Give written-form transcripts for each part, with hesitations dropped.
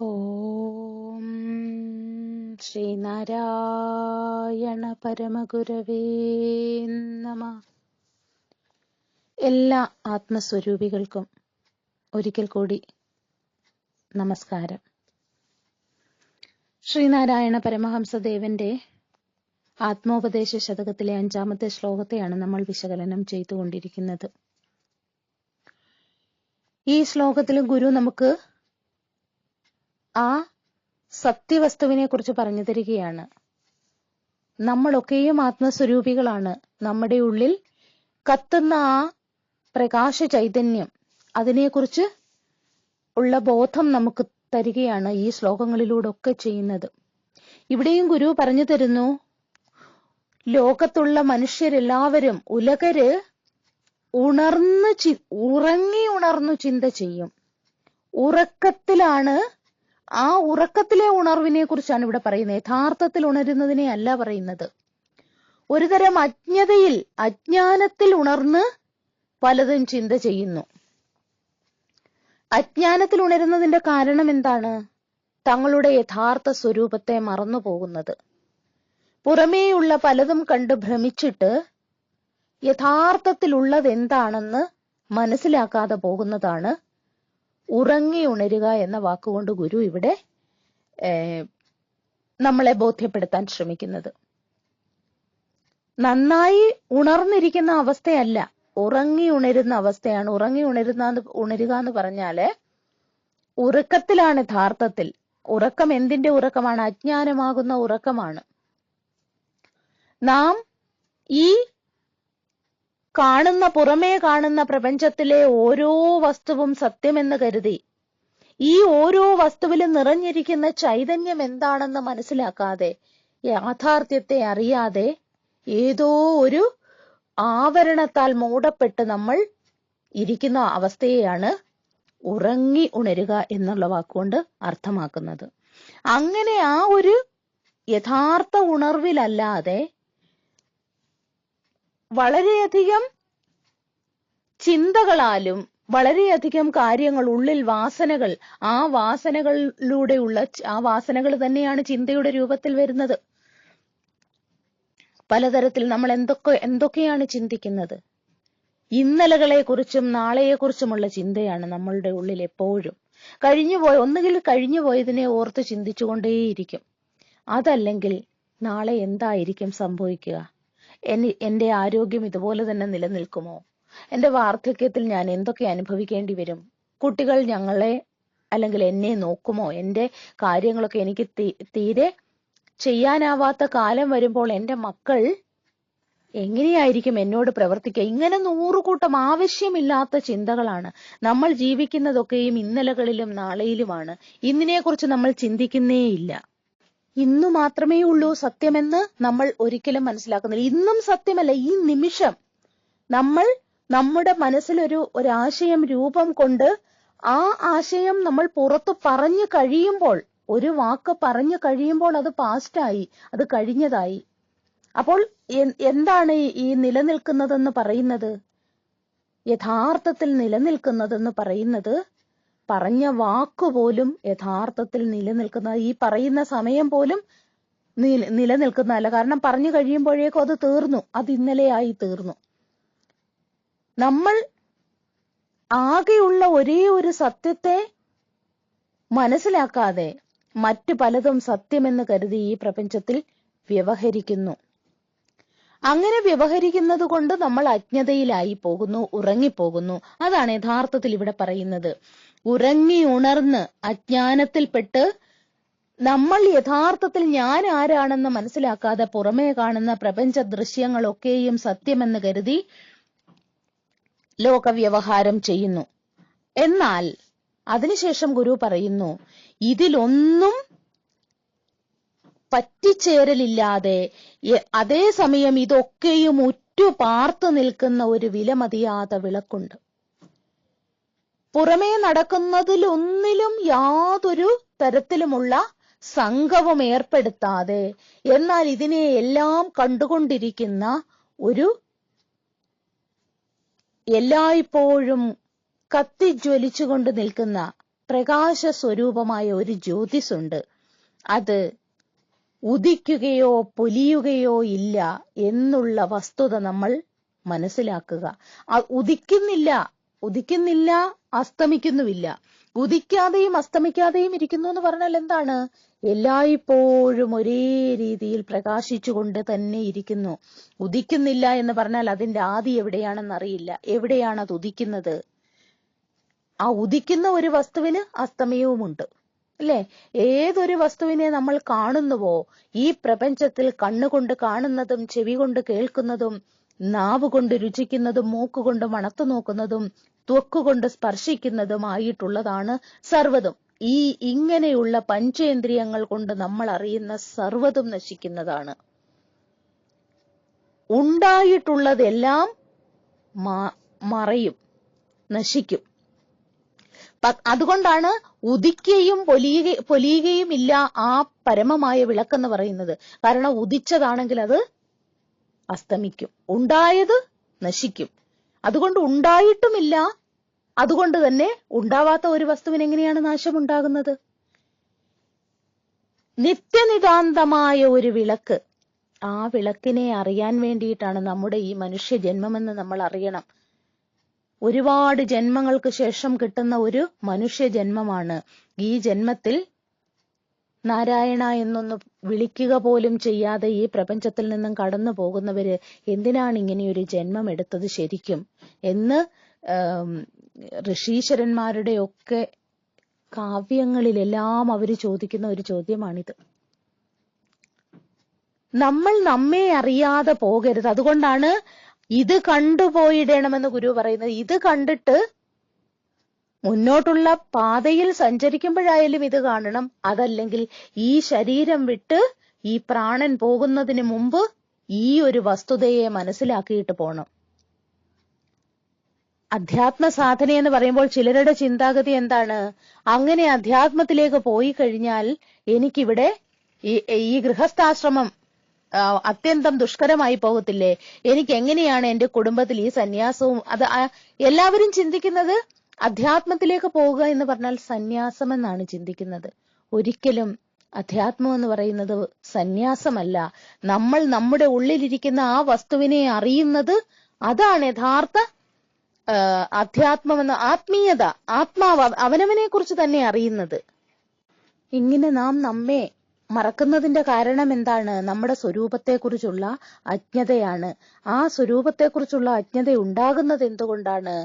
ഓം ശ്രീനാരായണ പരമഗുരവേ നമ. എല്ലാ ആത്മസ്വരൂപികൾക്കും ഒരിക്കൽ കൂടി നമസ്കാരം. ശ്രീനാരായണ പരമഹംസദേവന്റെ ആത്മോപദേശ ശതകത്തിലെ 5-ാമത്തെ ശ്ലോകത്തെയാണ് നമ്മൾ വിശകലനം ചെയ്തുകൊണ്ടിരിക്കുന്നത്. ഈ ശ്ലോകത്തിൽ ഗുരു നമുക്ക് ആ സത്യവസ്തുവിനെ കുറിച്ച് പറഞ്ഞു തരികയാണ്. നമ്മളൊക്കെയും ആത്മസ്വരൂപികളാണ്. നമ്മുടെ ഉള്ളിൽ കത്തുന്ന ആ പ്രകാശ ചൈതന്യം, അതിനെക്കുറിച്ച് ഉള്ള ബോധം നമുക്ക് തരികയാണ് ഈ ശ്ലോകങ്ങളിലൂടെ ഒക്കെ ചെയ്യുന്നത്. ഇവിടെയും ഗുരു പറഞ്ഞു തരുന്നു, ലോകത്തുള്ള മനുഷ്യരെല്ലാവരും, ഉലകര് ഉറങ്ങി ചിന്ത ചെയ്യും. ഉറക്കത്തിലാണ്, ആ ഉറക്കത്തിലെ ഉണർവിനെ കുറിച്ചാണ് ഇവിടെ പറയുന്നത്. യഥാർത്ഥത്തിൽ ഉണരുന്നതിനെ അല്ല പറയുന്നത്. ഒരുതരം അജ്ഞാനത്തിൽ ഉണർന്ന് പലതും ചിന്ത ചെയ്യുന്നു. അജ്ഞാനത്തിൽ ഉണരുന്നതിന്റെ കാരണം എന്താണ്? തങ്ങളുടെ യഥാർത്ഥ സ്വരൂപത്തെ മറന്നു പോകുന്നത്. പുറമേയുള്ള പലതും കണ്ട് ഭ്രമിച്ചിട്ട് യഥാർത്ഥത്തിലുള്ളത് എന്താണെന്ന് മനസ്സിലാക്കാതെ പോകുന്നതാണ് ഉറങ്ങി ഉണരുക എന്ന വാക്കുകൊണ്ട് ഗുരു ഇവിടെ നമ്മളെ ബോധ്യപ്പെടുത്താൻ ശ്രമിക്കുന്നത്. നന്നായി ഉണർന്നിരിക്കുന്ന അവസ്ഥയല്ല, ഉറങ്ങി ഉണരുന്ന അവസ്ഥയാണ്. ഉണരുക എന്ന് പറഞ്ഞാല് ഉറക്കത്തിലാണ് യഥാർത്ഥത്തിൽ. ഉറക്കം എന്തിന്റെ ഉറക്കമാണ്? അജ്ഞാനമാകുന്ന ഉറക്കമാണ്. നാം ഈ പുറമേ കാണുന്ന പ്രപഞ്ചത്തിലെ ഓരോ വസ്തുവും സത്യമെന്ന് കരുതി ഈ ഓരോ വസ്തുവിലും നിറഞ്ഞിരിക്കുന്ന ചൈതന്യം എന്താണെന്ന് മനസ്സിലാക്കാതെ, യാഥാർത്ഥ്യത്തെ അറിയാതെ ഏതോ ഒരു ആവരണത്താൽ മൂടപ്പെട്ട് നമ്മൾ ഇരിക്കുന്ന അവസ്ഥയെയാണ് ഉറങ്ങി ഉണരുക എന്നുള്ള വാക്കുകൊണ്ട് അർത്ഥമാക്കുന്നത്. അങ്ങനെ ആ ഒരു യഥാർത്ഥ ഉണർവിലല്ലാതെ വളരെയധികം ചിന്തകളാലും വളരെയധികം കാര്യങ്ങൾ, ഉള്ളിൽ വാസനകൾ, ആ വാസനകൾ തന്നെയാണ് ചിന്തയുടെ രൂപത്തിൽ വരുന്നത്. പലതരത്തിൽ നമ്മൾ എന്തൊക്കെയാണ് ചിന്തിക്കുന്നത്? ഇന്നലകളെ കുറിച്ചും നാളെയെ കുറിച്ചുമുള്ള ചിന്തയാണ് നമ്മളുടെ ഉള്ളിൽ എപ്പോഴും. ഒന്നുകിൽ കഴിഞ്ഞുപോയതിനെ ഓർത്ത് ചിന്തിച്ചുകൊണ്ടേയിരിക്കും. അതല്ലെങ്കിൽ നാളെ എന്തായിരിക്കും സംഭവിക്കുക? എന്റെ ആരോഗ്യം ഇതുപോലെ തന്നെ നിലനിൽക്കുമോ? എന്റെ വാർദ്ധക്യത്തിൽ ഞാൻ എന്തൊക്കെ അനുഭവിക്കേണ്ടി വരും? കുട്ടികൾ ഞങ്ങളെ അല്ലെങ്കിൽ എന്നെ നോക്കുമോ? എന്റെ കാര്യങ്ങളൊക്കെ എനിക്ക് തീരെ ചെയ്യാനാവാത്ത കാലം വരുമ്പോൾ എന്റെ മക്കൾ എങ്ങനെയായിരിക്കും എന്നോട് പ്രവർത്തിക്കുക? ഇങ്ങനെ 100 കൂട്ടം ആവശ്യമില്ലാത്ത ചിന്തകളാണ്. നമ്മൾ ജീവിക്കുന്നതൊക്കെയും ഇന്നലകളിലും നാളെയിലുമാണ്. ഇന്നിനെക്കുറിച്ച് നമ്മൾ ചിന്തിക്കുന്നേയില്ല. ഇന്നു മാത്രമേ ഉള്ളൂ സത്യമെന്ന് നമ്മൾ ഒരിക്കലും മനസ്സിലാക്കുന്നില്ല. ഇന്നും സത്യമല്ല. ഈ നിമിഷം നമ്മൾ നമ്മുടെ മനസ്സിൽ ഒരാശയം രൂപം കൊണ്ട് ആ ആശയം നമ്മൾ പുറത്തു പറഞ്ഞു കഴിയുമ്പോൾ, ഒരു വാക്ക് പറഞ്ഞു കഴിയുമ്പോൾ അത് പാസ്റ്റായി, അത് കഴിഞ്ഞതായി. അപ്പോൾ എന്താണ് ഈ നിലനിൽക്കുന്നതെന്ന് പറയുന്നത്? യഥാർത്ഥത്തിൽ നിലനിൽക്കുന്നതെന്ന് പറയുന്നത് പറഞ്ഞ വാക്കുപോലും യഥാർത്ഥത്തിൽ നിലനിൽക്കുന്ന, ഈ പറയുന്ന സമയം പോലും നിലനിൽക്കുന്നതല്ല. കാരണം പറഞ്ഞു കഴിയുമ്പോഴേക്കും അത് തീർന്നു, അത് ഇന്നലെയായി തീർന്നു. നമ്മൾ ആകെയുള്ള ഒരേ ഒരു സത്യത്തെ മനസ്സിലാക്കാതെ മറ്റു പലതും സത്യമെന്ന് കരുതി ഈ പ്രപഞ്ചത്തിൽ വ്യവഹരിക്കുന്നു. അങ്ങനെ വ്യവഹരിക്കുന്നത് കൊണ്ട് നമ്മൾ അജ്ഞതയിലായി പോകുന്നു, ഉറങ്ങിപ്പോകുന്നു. അതാണ് യഥാർത്ഥത്തിൽ ഇവിടെ പറയുന്നത്. ഉറങ്ങി ഉണർന്ന് അജ്ഞാനത്തിൽപ്പെട്ട് നമ്മൾ യഥാർത്ഥത്തിൽ ഞാൻ ആരാണെന്ന് മനസ്സിലാക്കാതെ പുറമേ കാണുന്ന പ്രപഞ്ച ദൃശ്യങ്ങളൊക്കെയും സത്യമെന്ന് കരുതി ലോകവ്യവഹാരം ചെയ്യുന്നു. എന്നാൽ അതിനുശേഷം ഗുരു പറയുന്നു, ഇതിലൊന്നും പറ്റിച്ചേരലില്ലാതെ അതേസമയം ഇതൊക്കെയും പാർത്തു നിൽക്കുന്ന ഒരു വിലമതിയാത്ത വിളക്കുണ്ട്. പുറമേ നടക്കുന്നതിലൊന്നിലും യാതൊരു തരത്തിലുമുള്ള സംഘവും ഏർപ്പെടുത്താതെ, എന്നാൽ ഇതിനെ എല്ലാം കണ്ടുകൊണ്ടിരിക്കുന്ന ഒരു എല്ലായ്പ്പോഴും കത്തിജ്വലിച്ചുകൊണ്ട് നിൽക്കുന്ന പ്രകാശ സ്വരൂപമായ ഒരു ജ്യോതിസുണ്ട്. അത് ഉദിക്കുകയോ പൊലിയുകയോ ഇല്ല എന്നുള്ള വസ്തുത നമ്മൾ മനസ്സിലാക്കുക. ഉദിക്കുന്നില്ല, അസ്തമിക്കുന്നുമില്ല. ഉദിക്കാതെയും അസ്തമിക്കാതെയും ഇരിക്കുന്നു എന്ന് പറഞ്ഞാൽ എന്താണ്? എല്ലായ്പ്പോഴും ഒരേ രീതിയിൽ പ്രകാശിച്ചുകൊണ്ട് തന്നെ ഇരിക്കുന്നു. ഉദിക്കുന്നില്ല എന്ന് പറഞ്ഞാൽ അതിന്റെ ആദി എവിടെയാണെന്ന് അറിയില്ല. എവിടെയാണ് അത് ഉദിക്കുന്നത്? ആ ഉദിക്കുന്ന ഒരു വസ്തുവിന് അസ്തമയവുമുണ്ട്, അല്ലെ? ഏതൊരു വസ്തുവിനെ നമ്മൾ കാണുന്നുവോ, ഈ പ്രപഞ്ചത്തിൽ കണ്ണുകൊണ്ട് കാണുന്നതും ചെവി കൊണ്ട് കേൾക്കുന്നതും നാവ് കൊണ്ട് രുചിക്കുന്നതും മൂക്കുകൊണ്ട് മണത്തു നോക്കുന്നതും ത്വക്കുകൊണ്ട് സ്പർശിക്കുന്നതുമായിട്ടുള്ളതാണ് സർവ്വതും. ഈ ഇങ്ങനെയുള്ള പഞ്ചേന്ദ്രിയങ്ങൾ കൊണ്ട് നമ്മൾ അറിയുന്ന സർവ്വതും നശിക്കുന്നതാണ്. ഉണ്ടായിട്ടുള്ളതെല്ലാം മറയും, നശിക്കും. അതുകൊണ്ടാണ് ഉദിക്കുകയും പൊലിയുകയും ഇല്ല ആ പരമമായ വിളക്കെന്ന് പറയുന്നത്. കാരണം ഉദിച്ചതാണെങ്കിൽ അത് അസ്തമിക്കും, ഉണ്ടായത് നശിക്കും. അതുകൊണ്ട് ഉണ്ടായിട്ടുമില്ല, അതുകൊണ്ട് തന്നെ ഉണ്ടാവാത്ത ഒരു വസ്തുവിന് എങ്ങനെയാണ് നാശമുണ്ടാകുന്നത്? നിത്യനിതാന്തമായ ഒരു വിളക്ക്, ആ വിളക്കിനെ അറിയാൻ വേണ്ടിയിട്ടാണ് നമ്മുടെ ഈ മനുഷ്യ ജന്മമെന്ന് നമ്മൾ അറിയണം. ഒരുപാട് ജന്മങ്ങൾക്ക് ശേഷം കിട്ടുന്ന ഒരു മനുഷ്യ ജന്മമാണ്. ഈ ജന്മത്തിൽ നാരായണ എന്നൊന്ന് വിളിക്കുക പോലും ചെയ്യാതെ ഈ പ്രപഞ്ചത്തിൽ നിന്നും കടന്നു പോകുന്നവര് എന്തിനാണ് ഇങ്ങനെയൊരു ജന്മം എടുത്തത് ശരിക്കും എന്ന് ഋഷീശ്വരന്മാരുടെ ഒക്കെ കാവ്യങ്ങളിലെല്ലാം അവര് ചോദിക്കുന്ന ഒരു ചോദ്യമാണിത്. നമ്മൾ നമ്മെ അറിയാതെ പോകരുത്. അതുകൊണ്ടാണ് ഇത് കണ്ടുപോയിടണമെന്ന് ഗുരു പറയുന്നത്. ഇത് കണ്ടിട്ട് മുന്നോട്ടുള്ള പാതയിൽ സഞ്ചരിക്കുമ്പോഴായാലും ഇത് കാണണം. അതല്ലെങ്കിൽ ഈ ശരീരം വിട്ട് ഈ പ്രാണൻ പോകുന്നതിന് മുമ്പ് ഈ ഒരു വസ്തുതയെ മനസ്സിലാക്കിയിട്ട് പോണം. അധ്യാത്മ സാധന എന്ന് പറയുമ്പോൾ ചിലരുടെ ചിന്താഗതി എന്താണ്? അങ്ങനെ അധ്യാത്മത്തിലേക്ക് പോയി കഴിഞ്ഞാൽ എനിക്കിവിടെ ഈ ഗൃഹസ്ഥാശ്രമം അത്യന്തം ദുഷ്കരമായി പോകത്തില്ലേ? എനിക്ക് എങ്ങനെയാണ് എന്റെ കുടുംബത്തിൽ ഈ സന്യാസവും? അത് എല്ലാവരും ചിന്തിക്കുന്നത് അധ്യാത്മത്തിലേക്ക് പോവുക എന്ന് പറഞ്ഞാൽ സന്യാസം എന്നാണ് ചിന്തിക്കുന്നത്. ഒരിക്കലും അധ്യാത്മം എന്ന് പറയുന്നത് സന്യാസമല്ല. നമ്മൾ നമ്മുടെ ഉള്ളിലിരിക്കുന്ന ആ വസ്തുവിനെ അറിയുന്നത്, അതാണ് യഥാർത്ഥ അധ്യാത്മമെന്ന ആത്മീയത. ആത്മാവ് അവനവനെ കുറിച്ച് തന്നെ അറിയുന്നത്. ഇങ്ങനെ നാം നമ്മെ മറക്കുന്നതിന്റെ കാരണം എന്താണ്? നമ്മുടെ സ്വരൂപത്തെക്കുറിച്ചുള്ള അജ്ഞതയാണ്. ആ സ്വരൂപത്തെക്കുറിച്ചുള്ള അജ്ഞത ഉണ്ടാകുന്നത് എന്തുകൊണ്ടാണ്?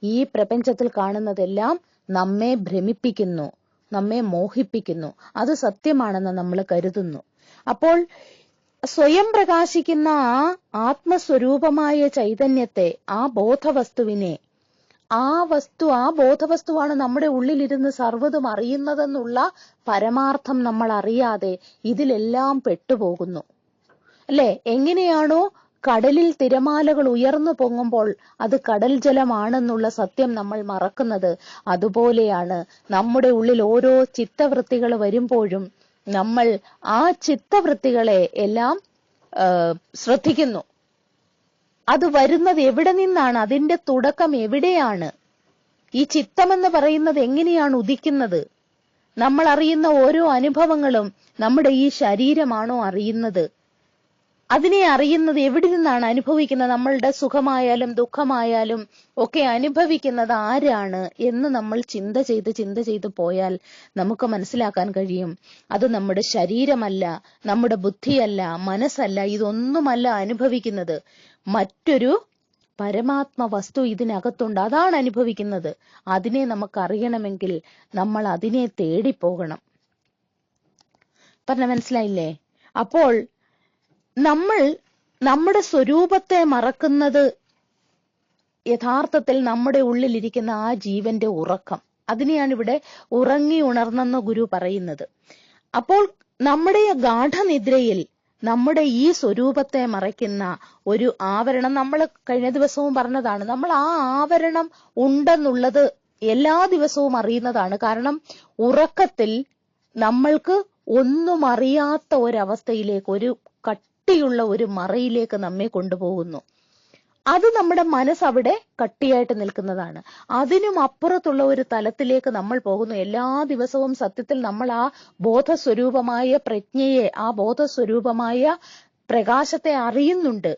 ഈ പ്രപഞ്ചത്തിൽ കാണുന്നതെല്ലാം നമ്മെ ഭ്രമിപ്പിക്കുന്നു, നമ്മെ മോഹിപ്പിക്കുന്നു. അത് സത്യമാണെന്ന് നമ്മൾ കരുതുന്നു. അപ്പോൾ സ്വയം പ്രകാശിക്കുന്ന ആ ആത്മസ്വരൂപമായ ചൈതന്യത്തെ, ആ ബോധവസ്തുവിനെ, ആ ബോധവസ്തുവാണ് നമ്മുടെ ഉള്ളിലിരുന്ന് സർവ്വതും അറിയുന്നതെന്നുള്ള പരമാർത്ഥം നമ്മൾ അറിയാതെ ഇതിലെല്ലാം പെട്ടുപോകുന്നു, അല്ലെ? എങ്ങനെയാണോ കടലിൽ തിരമാലകൾ ഉയർന്നു പൊങ്ങുമ്പോൾ അത് കടൽ ജലമാണെന്നുള്ള സത്യം നമ്മൾ മറക്കുന്നത്, അതുപോലെയാണ് നമ്മുടെ ഉള്ളിൽ ഓരോ ചിത്തവൃത്തികൾ വരുമ്പോഴും നമ്മൾ ആ ചിത്തവൃത്തികളെ എല്ലാം ശ്രദ്ധിക്കുന്നു. അത് വരുന്നത് എവിടെ നിന്നാണ്? അതിന്റെ തുടക്കം എവിടെയാണ്? ഈ ചിത്തമെന്ന് പറയുന്നത് എങ്ങനെയാണ് ഉദിക്കുന്നത്? നമ്മൾ അറിയുന്ന ഓരോ അനുഭവങ്ങളും നമ്മുടെ ഈ ശരീരമാണോ അറിയുന്നത്? അതിനെ അറിയുന്നത് എവിടെ നിന്നാണ് അനുഭവിക്കുന്നത്? നമ്മളുടെ സുഖമായാലും ദുഃഖമായാലും ഒക്കെ അനുഭവിക്കുന്നത് ആരാണ് എന്ന് നമ്മൾ ചിന്ത ചെയ്ത് പോയാൽ നമുക്ക് മനസ്സിലാക്കാൻ കഴിയും. അത് നമ്മുടെ ശരീരമല്ല, നമ്മുടെ ബുദ്ധിയല്ല, മനസ്സല്ല, ഇതൊന്നുമല്ല അനുഭവിക്കുന്നത്. മറ്റൊരു പരമാത്മ വസ്തു ഇതിനകത്തുണ്ട്, അതാണ് അനുഭവിക്കുന്നത്. അതിനെ നമുക്കറിയണമെങ്കിൽ നമ്മൾ അതിനെ തേടിപ്പോകണം. പറഞ്ഞ മനസ്സിലായില്ലേ? അപ്പോൾ നമ്മൾ നമ്മുടെ സ്വരൂപത്തെ മറക്കുന്നത് യഥാർത്ഥത്തിൽ നമ്മുടെ ഉള്ളിലിരിക്കുന്ന ആ ജീവന്റെ ഉറക്കം. അതിനെയാണ് ഇവിടെ ഉറങ്ങി ഉണർന്നെന്ന് ഗുരു പറയുന്നത്. അപ്പോൾ നമ്മുടെ ഗാഠനിദ്രയിൽ നമ്മുടെ ഈ സ്വരൂപത്തെ മറയ്ക്കുന്ന ഒരു ആവരണം, നമ്മൾ കഴിഞ്ഞ ദിവസവും പറഞ്ഞതാണ്, നമ്മൾ ആ ആവരണം ഉണ്ടെന്നുള്ളത് എല്ലാ ദിവസവും അറിയുന്നതാണ്. കാരണം ഉറക്കത്തിൽ നമ്മൾക്ക് ഒന്നും അറിയാത്ത ഒരവസ്ഥയിലേക്ക്, ഒരു കട്ടിയുള്ള ഒരു മറയിലേക്ക് നമ്മെ കൊണ്ടുപോകുന്നു. അത് നമ്മുടെ മനസ്സവിടെ കട്ടിയായിട്ട് നിൽക്കുന്നതാണ്. അതിനും അപ്പുറത്തുള്ള ഒരു തലത്തിലേക്ക് നമ്മൾ പോകുന്നു. എല്ലാ ദിവസവും സത്യത്തിൽ നമ്മൾ ആ ബോധസ്വരൂപമായ പ്രജ്ഞയെ, ആ ബോധസ്വരൂപമായ പ്രകാശത്തെ അറിയുന്നുണ്ട്.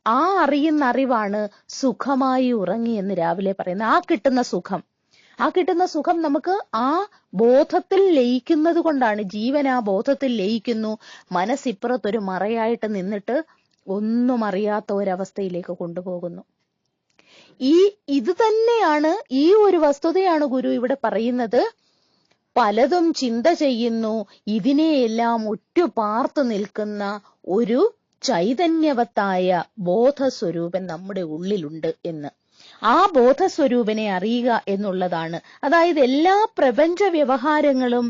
ആ അറിയുന്ന അറിവാണ് സുഖമായി ഉറങ്ങി എന്ന് രാവിലെ പറയുന്നത്. ആ കിട്ടുന്ന സുഖം നമുക്ക് ആ ബോധത്തിൽ ലയിക്കുന്നത് കൊണ്ടാണ്. ജീവൻ ആ ബോധത്തിൽ ലയിക്കുന്നു. മനസ്സിപ്പുറത്തൊരു മറയായിട്ട് നിന്നിട്ട് ഒന്നും അറിയാത്ത ഒരവസ്ഥയിലേക്ക് കൊണ്ടുപോകുന്നു. ഇത് തന്നെയാണ്, ഈ ഒരു വസ്തുതയാണ് ഗുരു ഇവിടെ പറയുന്നത്. പലതും ചിന്ത ചെയ്യുന്നു, ഇതിനെയെല്ലാം ഉറ്റുപാർത്തു നിൽക്കുന്ന ഒരു ചൈതന്യവത്തായ ബോധസ്വരൂപൻ നമ്മുടെ ഉള്ളിലുണ്ട് എന്ന്. ആ ബോധസ്വരൂപനെ അറിയുക എന്നുള്ളതാണ്. അതായത് എല്ലാ പ്രപഞ്ച വ്യവഹാരങ്ങളും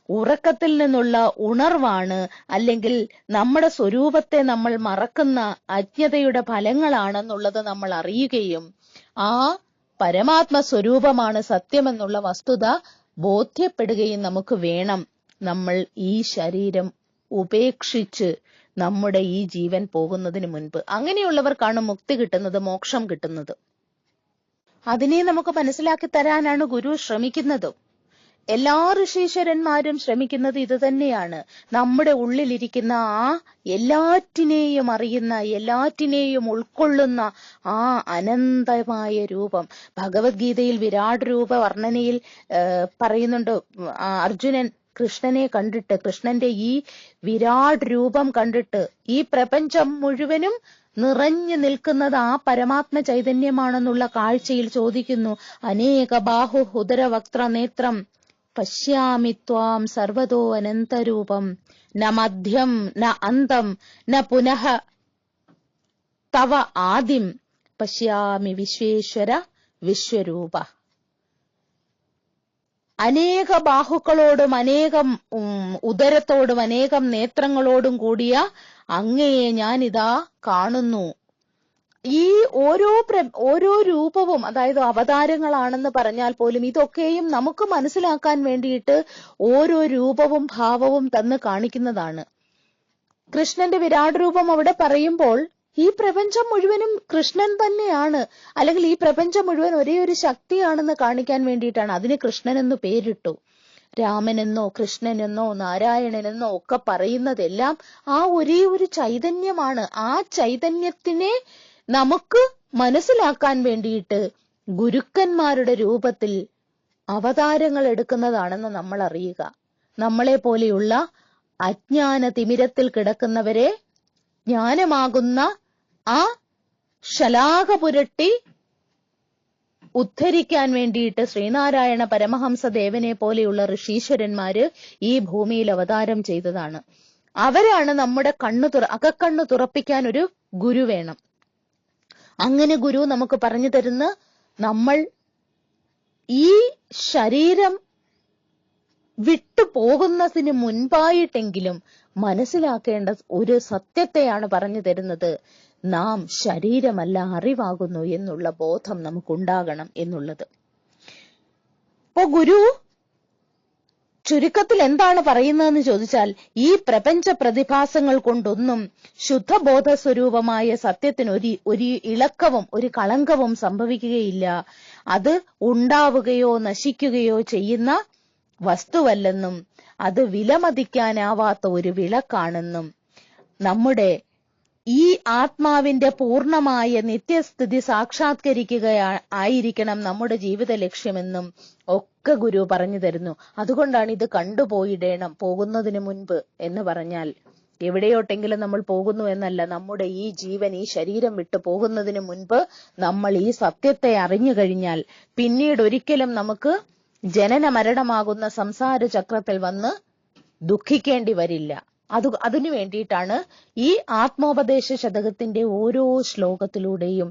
ഉറക്കത്തിൽ നിന്നുള്ള ഉണർവാണ്, അല്ലെങ്കിൽ നമ്മുടെ സ്വരൂപത്തെ നമ്മൾ മറക്കുന്ന അജ്ഞതയുടെ ഫലങ്ങളാണെന്നുള്ളത് നമ്മൾ അറിയുകയും ആ പരമാത്മ സ്വരൂപമാണ് സത്യമെന്നുള്ള വസ്തുത ബോധ്യപ്പെടുകയും നമുക്ക് വേണം. നമ്മൾ ഈ ശരീരം ഉപേക്ഷിച്ച് നമ്മുടെ ഈ ജീവൻ പോകുന്നതിന് മുൻപ്. അങ്ങനെയുള്ളവർക്കാണ് മുക്തി കിട്ടുന്നത്, മോക്ഷം കിട്ടുന്നത്. അതിനെ നമുക്ക് മനസ്സിലാക്കി തരാനാണ് ഗുരു ശ്രമിക്കുന്നത്. എല്ലാ ഋഷീശ്വരന്മാരും ശ്രമിക്കുന്നത് ഇത് തന്നെയാണ്. നമ്മുടെ ഉള്ളിലിരിക്കുന്ന ആ എല്ലാറ്റിനെയും അറിയുന്ന, എല്ലാറ്റിനെയും ഉൾക്കൊള്ളുന്ന ആ അനന്തമായ രൂപം. ഭഗവത്ഗീതയിൽ വിരാട് രൂപ വർണ്ണനയിൽ പറയുന്നുണ്ട്, അർജുനൻ കൃഷ്ണനെ കണ്ടിട്ട്, കൃഷ്ണന്റെ ഈ വിരാട് രൂപം കണ്ടിട്ട് ഈ പ്രപഞ്ചം മുഴുവനും നിറഞ്ഞു നിൽക്കുന്നത് ആ പരമാത്മ ചൈതന്യമാണെന്നുള്ള കാഴ്ചയിൽ ചോദിക്കുന്നു, അനേക ബാഹു ഉദര വക്ത്ര നേത്രം പശ്യാമി ത്വാം സർവതോ അനന്തരൂപം ന മധ്യം ന അന്തം ന പുനഃ തവ ആദിം പശ്യാമി വിശ്വേശ്വര വിശ്വരൂപ. അനേക ബാഹുക്കളോടും അനേകം ഉദരത്തോടും അനേകം നേത്രങ്ങളോടും കൂടിയ അങ്ങയെ ഞാനിതാ കാണുന്നു. ഈ ഓരോ രൂപവും, അതായത് അവതാരങ്ങളാണെന്ന് പറഞ്ഞാൽ പോലും, ഇതൊക്കെയും നമുക്ക് മനസ്സിലാക്കാൻ വേണ്ടിയിട്ട് ഓരോ രൂപവും ഭാവവും തന്ന് കാണിക്കുന്നതാണ്. കൃഷ്ണന്റെ വിരാട് രൂപം അവിടെ പറയുമ്പോൾ ഈ പ്രപഞ്ചം മുഴുവനും കൃഷ്ണൻ തന്നെയാണ്, അല്ലെങ്കിൽ ഈ പ്രപഞ്ചം മുഴുവൻ ഒരേ ഒരു ശക്തിയാണെന്ന് കാണിക്കാൻ വേണ്ടിയിട്ടാണ്. അതിന് കൃഷ്ണനെന്ന് പേരിട്ടു. രാമനെന്നോ കൃഷ്ണനെന്നോ നാരായണനെന്നോ ഒക്കെ പറയുന്നതെല്ലാം ആ ഒരേ ഒരു ചൈതന്യമാണ്. ആ ചൈതന്യത്തിനെ നമുക്ക് മനസ്സിലാക്കാൻ വേണ്ടിയിട്ട് ഗുരുക്കന്മാരുടെ രൂപത്തിൽ അവതാരങ്ങൾ എടുക്കുന്നതാണെന്ന് നമ്മൾ അറിയുക. നമ്മളെ പോലെയുള്ള അജ്ഞാന തിമിരത്തിൽ കിടക്കുന്നവരെ ജ്ഞാനമാകുന്ന ആ ശലാക പുരട്ടി ഉദ്ധരിക്കാൻ വേണ്ടിയിട്ട് ശ്രീനാരായണ പരമഹംസ ദേവനെ പോലെയുള്ള ഋഷീശ്വരന്മാര് ഈ ഭൂമിയിൽ അവതാരം ചെയ്തതാണ്. അവരാണ് നമ്മുടെ അകക്കണ്ണു തുറപ്പിക്കാൻ ഒരു ഗുരു വേണം. അങ്ങനെ ഗുരു നമുക്ക് പറഞ്ഞു തരുന്ന, നമ്മൾ ഈ ശരീരം വിട്ടു പോകുന്നതിന് മുൻപായിട്ടെങ്കിലും മനസ്സിലാക്കേണ്ട ഒരു സത്യത്തെയാണ് പറഞ്ഞു തരുന്നത്. നാം ശരീരമല്ല, അറിവാകുന്നു എന്നുള്ള ബോധം നമുക്കുണ്ടാകണം എന്നുള്ളത്. ഇപ്പോ ഗുരു ചുരുക്കത്തിൽ എന്താണ് പറയുന്നതെന്ന് ചോദിച്ചാൽ, ഈ പ്രപഞ്ച പ്രതിഭാസങ്ങൾ കൊണ്ടൊന്നും ശുദ്ധബോധ സ്വരൂപമായ സത്യത്തിന് ഒരു ഇളക്കവും ഒരു കളങ്കവും സംഭവിക്കുകയില്ല. അത് ഉണ്ടാവുകയോ നശിക്കുകയോ ചെയ്യുന്ന വസ്തുവല്ലെന്നും അത് വിലമതിക്കാനാവാത്ത ഒരു വിളക്കാണെന്നും നമ്മുടെ ഈ ആത്മാവിന്റെ പൂർണമായ നിത്യസ്ഥിതി സാക്ഷാത്കരിക്കുകയായിരിക്കണം നമ്മുടെ ജീവിത ലക്ഷ്യമെന്നും ഒക്കെ ഗുരു പറഞ്ഞു തരുന്നു. അതുകൊണ്ടാണ് ഇത് കണ്ടുപോയിടേണം പോകുന്നതിന് മുൻപ് എന്ന് പറഞ്ഞാൽ, എവിടെയോട്ടെങ്കിലും നമ്മൾ പോകുന്നു എന്നല്ല. നമ്മുടെ ഈ ജീവൻ, ഈ ശരീരം വിട്ടു പോകുന്നതിന് മുൻപ് നമ്മൾ ഈ സത്യത്തെ അറിഞ്ഞു കഴിഞ്ഞാൽ പിന്നീട് ഒരിക്കലും നമുക്ക് ജനന മരണമാകുന്ന സംസാര ചക്രത്തിൽ വന്ന് ദുഃഖിക്കേണ്ടി വരില്ല. അതിനു വേണ്ടിയിട്ടാണ് ഈ ആത്മോപദേശ ശതകത്തിന്റെ ഓരോ ശ്ലോകത്തിലൂടെയും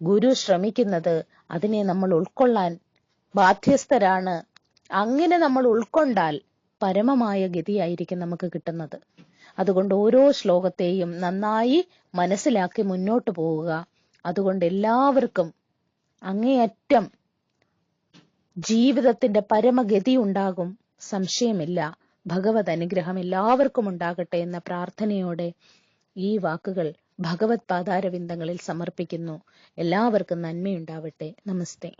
ഗുരു ശ്രമിക്കുന്നത്. അതിനെ നമ്മൾ ഉൾക്കൊള്ളാൻ ബാധ്യസ്ഥരാണ്. അങ്ങനെ നമ്മൾ ഉൾക്കൊണ്ടാൽ പരമമായ ഗതിയായിരിക്കും നമുക്ക് കിട്ടുന്നത്. അതുകൊണ്ട് ഓരോ ശ്ലോകത്തെയും നന്നായി മനസ്സിലാക്കി മുന്നോട്ട് പോവുക. അതുകൊണ്ട് എല്ലാവർക്കും അങ്ങേയറ്റം ജീവിതത്തിന്റെ പരമഗതി ഉണ്ടാകും, സംശയമില്ല. ഭഗവത് അനുഗ്രഹം എല്ലാവർക്കും ഉണ്ടാകട്ടെ എന്ന പ്രാർത്ഥനയോടെ ഈ വാക്കുകൾ ഭഗവത് പാദാരവിന്ദങ്ങളിൽ സമർപ്പിക്കുന്നു. എല്ലാവർക്കും നന്മയുണ്ടാവട്ടെ. നമസ്തേ.